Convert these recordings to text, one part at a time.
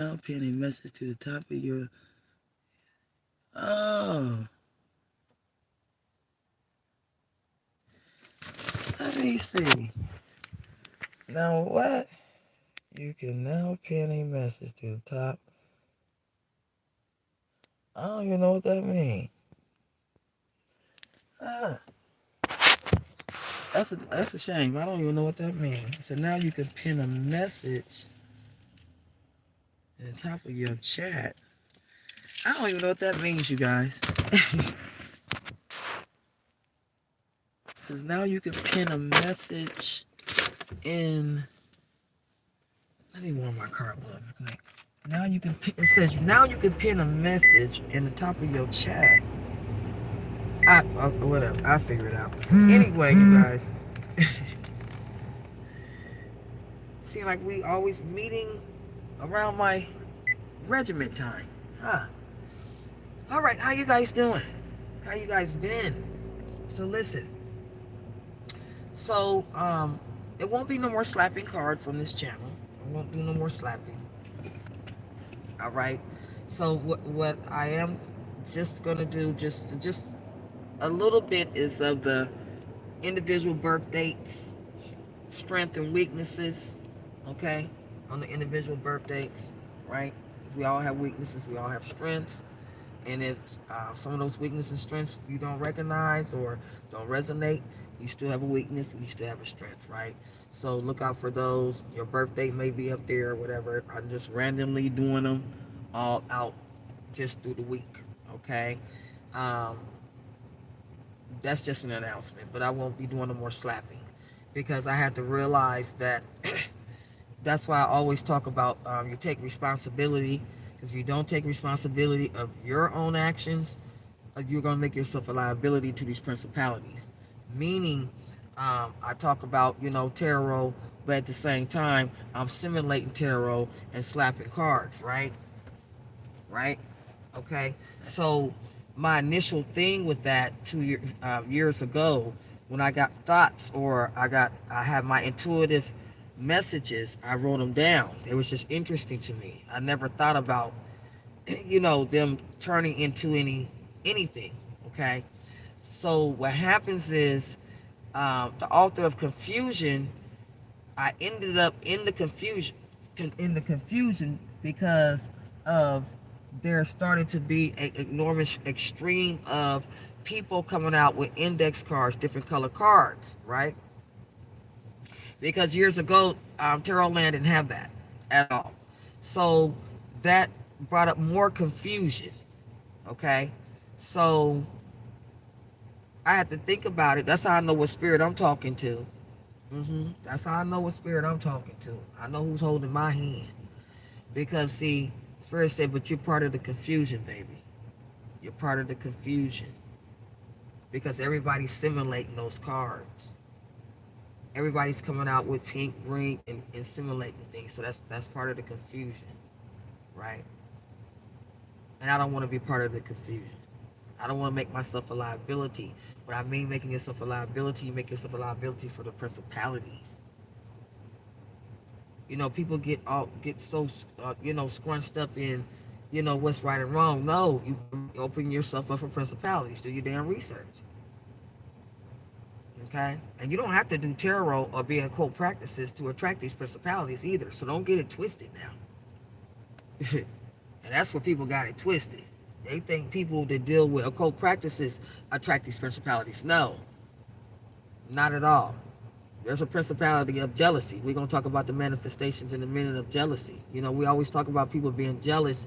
Now pin a message to the top of your. Oh, let me see. Now what? You can now pin a message to the top. I don't even know what that means. Ah, that's a shame. I don't even know what that means. So now you can pin a message at the top of your chat. I don't even know what that means, you guys. Says now you can pin a message in. Let me warm my car up real quick. Now you can. It says now you can pin a message in the top of your chat. Whatever. I'll figure it out. Anyway, you guys. Seem like we always meeting around my regiment time. Huh. All right. How you guys doing? How you guys been? So listen. So it won't be no more slapping cards on this channel. I won't do no more slapping. All right. So what I am just gonna do just a little bit is of the individual birth dates, strength and weaknesses, okay, on the individual birth dates, right? We all have weaknesses, we all have strengths, and if some of those weaknesses and strengths you don't recognize or don't resonate, you still have a weakness and you still have a strength, right? So look out for those. Your birth date may be up there or whatever. I'm just randomly doing them all out just through the week, okay? Um, that's just an announcement, but I won't be doing no more slapping because I had to realize that that's why I always talk about you take responsibility, because if you don't take responsibility of your own actions, you're going to make yourself a liability to these principalities. Meaning, I talk about, tarot, but at the same time, I'm simulating tarot and slapping cards, right? Right? Okay. So my initial thing with that 2 years ago, when I got thoughts or I had my intuitive messages, I wrote them down. It was just interesting to me. I never thought about, them turning into anything. Okay. So what happens is, the author of confusion, I ended up in the confusion because of there started to be an enormous extreme of people coming out with index cards, different color cards, right? Because years ago, Tarot Land didn't have that at all. So that brought up more confusion, okay? So I had to think about it. That's how I know what spirit I'm talking to. That's how I know what spirit I'm talking to. I know who's holding my hand. Because, see, spirit said, but you're part of the confusion, baby. You're part of the confusion. Because everybody's simulating those cards. Everybody's coming out with pink, green, and simulating things. So that's part of the confusion, right? And I don't want to be part of the confusion. I don't want to make myself a liability. What I mean making yourself a liability, you make yourself a liability for the principalities. People get so scrunched up in what's right and wrong. No, you open yourself up for principalities. Do your damn research. Okay? And you don't have to do tarot or be in occult practices to attract these principalities either. So don't get it twisted now. And that's where people got it twisted. They think people that deal with occult practices attract these principalities. No, not at all. There's a principality of jealousy. We're going to talk about the manifestations in a minute of jealousy. We always talk about people being jealous,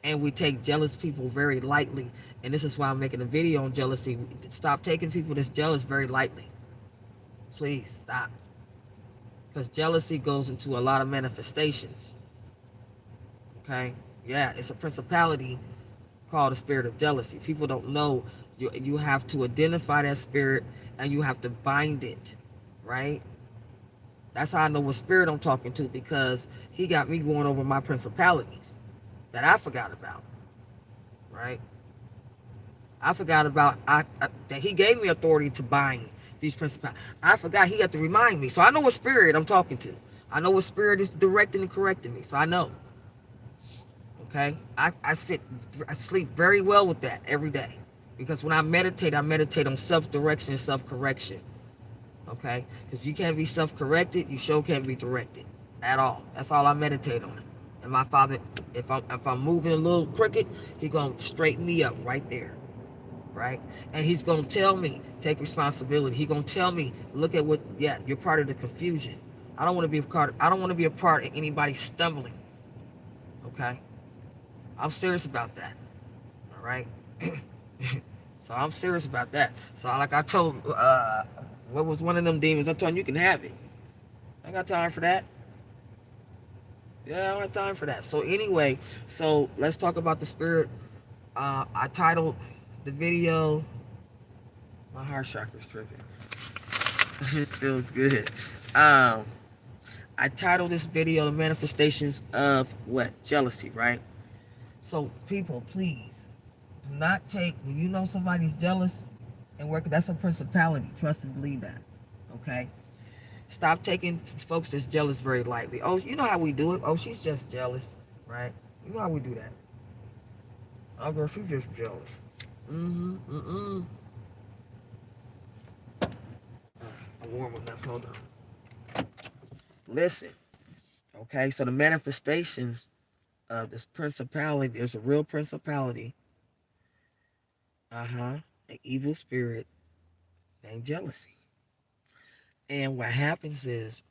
and we take jealous people very lightly. And this is why I'm making a video on jealousy. Stop taking people that's jealous very lightly. Please stop. Because jealousy goes into a lot of manifestations. Okay? Yeah, it's a principality called the spirit of jealousy. People don't know. You have to identify that spirit and you have to bind it, right? That's how I know what spirit I'm talking to, because he got me going over my principalities that I forgot about, right? I forgot about that he gave me authority to bind these principalities. I forgot he had to remind me. So I know what spirit I'm talking to. I know what spirit is directing and correcting me. So I know. Okay, I sleep very well with that every day, because when I meditate on self-direction and self-correction. Okay, because you can't be self-corrected, you sure can't be directed at all. That's all I meditate on. And my father, if I'm moving a little crooked, he gonna straighten me up right there, right? And he's gonna tell me, take responsibility. He gonna tell me, look at what, yeah, you're part of the confusion. I don't want to be a part. I don't want to be a part of anybody stumbling. Okay, I'm serious about that. All right. So I'm serious about that. So like I told, what was one of them demons? I told him, you can have it. I ain't got time for that. Yeah, I don't have time for that. So anyway, so let's talk about the spirit. I titled the video. My heart chakra's tripping. This feels good. I titled this video "The Manifestations of what? Jealousy," right? So people, please do not take, when you know somebody's jealous and working. That's a principality. Trust and believe that. Okay. Stop taking folks that's jealous very lightly. Oh, you know how we do it. Oh, she's just jealous, right? You know how we do that. Oh, girl, she's just jealous. Mm-hmm. I'm warm enough. Hold on. Listen. Okay, so the manifestations of this principality, there's a real principality. An evil spirit named jealousy. And what happens is,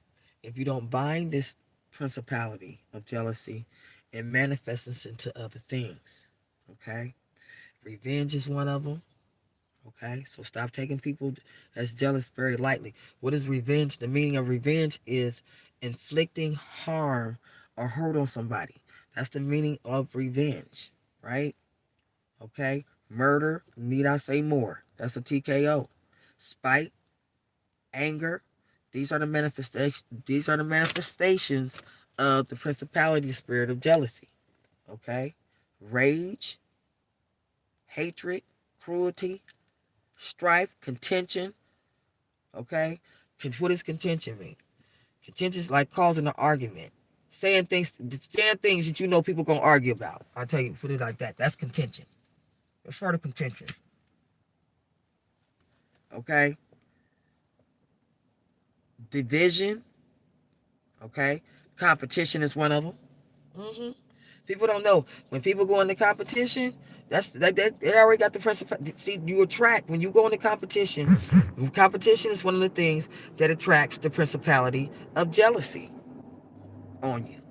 if you don't bind this principality of jealousy, it manifests into other things. Okay? Revenge is one of them. Okay? So stop taking people that's jealous very lightly. What is revenge? The meaning of revenge is inflicting harm or hurt on somebody. That's the meaning of revenge. Right? Okay? Murder, need I say more? That's a TKO. Spite, anger, these are the manifestations of the principality spirit of jealousy. Okay? Rage, hatred, cruelty, strife, contention. Okay? What does contention mean? Contention is like causing an argument. Saying things that you know people gonna argue about. I'll tell you, put it like that. That's contention. It's part of contention. Okay? Division. Okay? Competition is one of them. People don't know, when people go into competition, that's like that. They already got the principle. See, you attract when you go into competition. Competition is one of the things that attracts the principality of jealousy on you.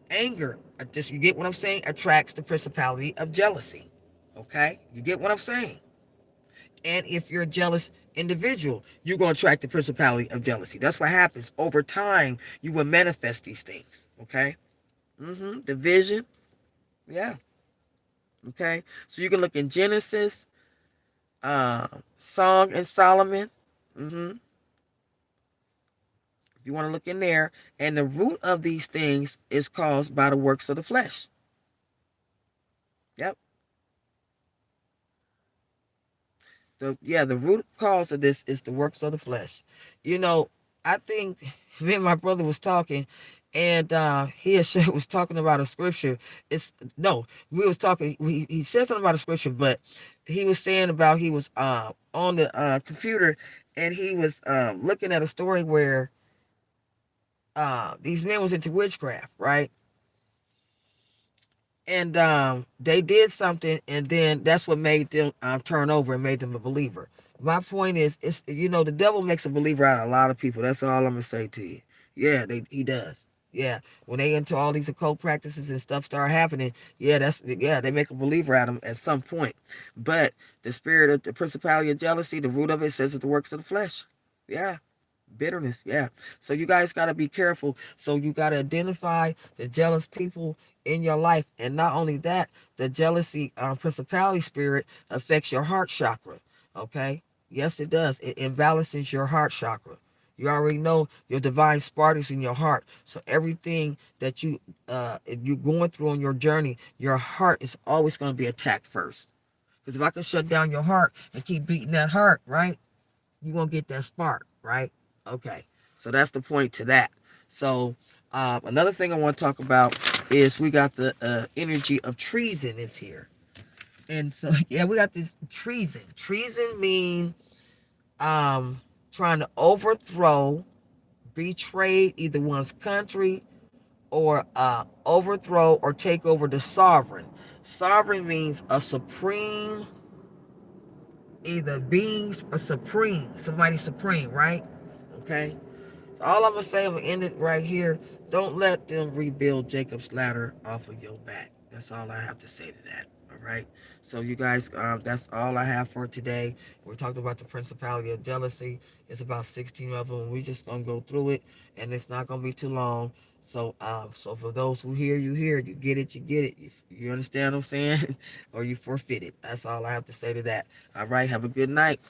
Anger, just, you get what I'm saying, attracts the principality of jealousy. Okay, you get what I'm saying. And if you're a jealous individual, you're going to attract the principality of jealousy. That's what happens over time. You will manifest these things. Okay. Division. Yeah. Okay. So you can look in Genesis, Song and Solomon. If you want to look in there. And the root of these things is caused by the works of the flesh. Yep. The root cause of this is the works of the flesh. You know, I think me and my brother was talking, and he was talking about a scripture. We was talking. He said something about a scripture, but he was saying about, he was on the computer, and he was looking at a story where these men was into witchcraft, right? And they did something, and then that's what made them turn over and made them a believer. My point is, it's, the devil makes a believer out of a lot of people. That's all I'm gonna say to you. Yeah, he does. Yeah, when they into all these occult practices and stuff start happening, they make a believer out of them at some point. But the spirit of the principality of jealousy, the root of it says it's the works of the flesh. Yeah. Bitterness, yeah. So you guys got to be careful. So you got to identify the jealous people in your life. And not only that, the jealousy principality spirit affects your heart chakra. Okay? Yes, it does. It imbalances your heart chakra. You already know your divine spark is in your heart. So everything that you're going through on your journey, your heart is always going to be attacked first. Because if I can shut down your heart and keep beating that heart, right, you're going to get that spark, right? Okay. So that's the point to that. So another thing I want to talk about is we got the energy of treason is here. And so yeah, we got this treason. Treason mean trying to overthrow, betray either one's country, or overthrow or take over the sovereign. Sovereign means a supreme, either being a supreme, somebody supreme, right? Okay. So all I'm gonna say, I'm gonna end it right here. Don't let them rebuild Jacob's ladder off of your back. That's all I have to say to that. All right. So you guys, that's all I have for today. We talked about the principality of jealousy. It's about 16 of them. We're just gonna go through it, and it's not gonna be too long. So for those who hear, you hear it. You get it, you get it. You understand what I'm saying, or you forfeit it. That's all I have to say to that. All right. Have a good night.